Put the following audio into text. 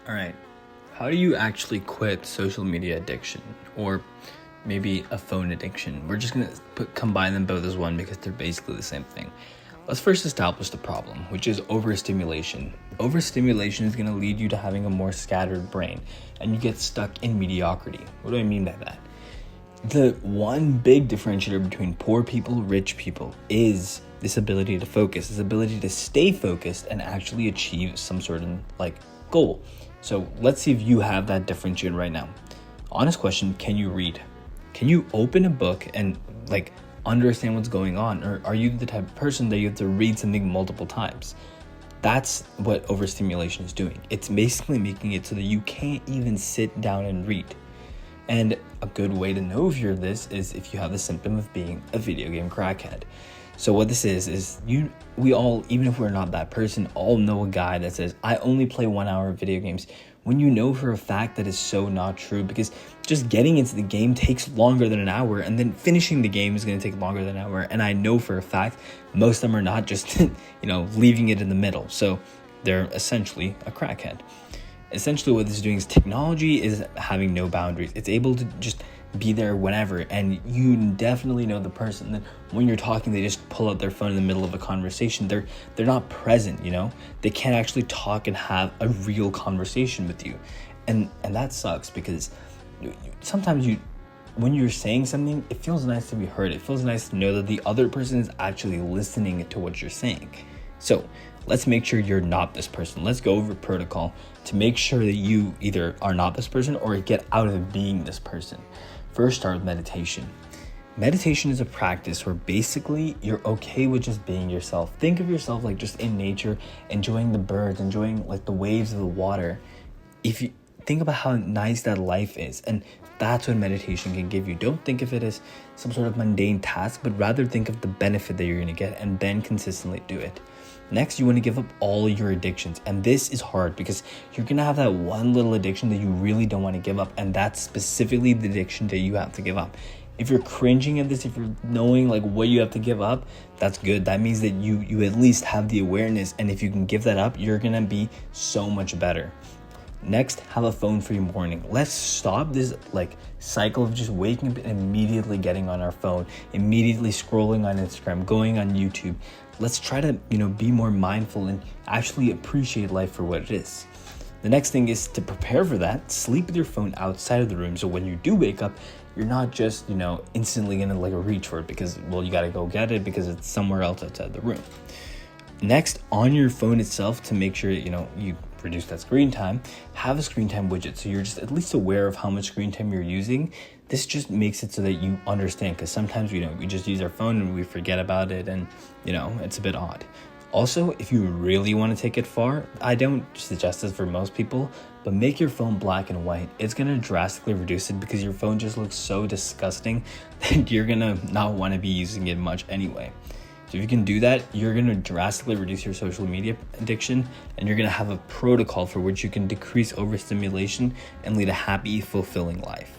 All right. How do you actually quit social media addiction, or maybe a phone addiction? We're just going to combine them both as one because they're basically the same thing. Let's first establish the problem, which is overstimulation. Overstimulation is going to lead you to having a more scattered brain, and you get stuck in mediocrity. What do I mean by that? The one big differentiator between poor people, rich people, is this ability to focus, this ability to stay focused and actually achieve some sort of goal. So let's see if you have that differentiator right now. Honest question, can you read? Can you open a book and understand what's going on? Or are you the type of person that you have to read something multiple times? That's what overstimulation is doing. It's basically making it so that you can't even sit down and read. And a good way to know if you're this is if you have the symptom of being a video game crackhead. So what this is we all, even if we're not that person, all know a guy that says, I only play 1 hour of video games, when you know for a fact that is so not true, because just getting into the game takes longer than an hour, and then finishing the game is going to take longer than an hour. And I know for a fact most of them are not just leaving it in the middle. So they're essentially a crackhead. Essentially what this is doing is technology is having no boundaries. It's able to just be there whenever, and you definitely know the person that when you're talking they just pull out their phone in the middle of a conversation. They're not present. They can't actually talk and have a real conversation with you, and that sucks, because sometimes when you're saying something, it feels nice to be heard. It feels nice to know that the other person is actually listening to what you're saying. So let's make sure you're not this person. Let's go over protocol to make sure that you either are not this person or get out of being this person. First, start with meditation. Meditation is a practice where basically you're okay with just being yourself. Think of yourself like just in nature, enjoying the birds, enjoying the waves of the water. If you think about how nice that life is, and that's what meditation can give you. Don't think of it as some sort of mundane task, but rather think of the benefit that you're going to get, and then consistently do it. Next, you want to give up all your addictions. And this is hard because you're going to have that one little addiction that you really don't want to give up. And that's specifically the addiction that you have to give up. If you're cringing at this, if you're knowing what you have to give up, that's good. That means that you at least have the awareness. And if you can give that up, you're going to be so much better. Next, have a phone-free morning. Let's stop this cycle of just waking up and immediately getting on our phone, immediately scrolling on Instagram, going on YouTube. Let's try to, be more mindful and actually appreciate life for what it is. The next thing is to prepare for that. Sleep with your phone outside of the room, so when you do wake up, you're not just, instantly gonna reach for it because, you gotta go get it because it's somewhere else outside the room. Next, on your phone itself, to make sure, you reduce that screen time, have a screen time widget so you're just at least aware of how much screen time you're using. This just makes it so that you understand, because sometimes we just use our phone and we forget about it, and it's a bit odd. Also, if you really want to take it far, I don't suggest this for most people, but make your phone black and white. It's going to drastically reduce it, because your phone just looks so disgusting that you're going to not want to be using it much anyway. So if you can do that, you're going to drastically reduce your social media addiction, and you're going to have a protocol for which you can decrease overstimulation and lead a happy, fulfilling life.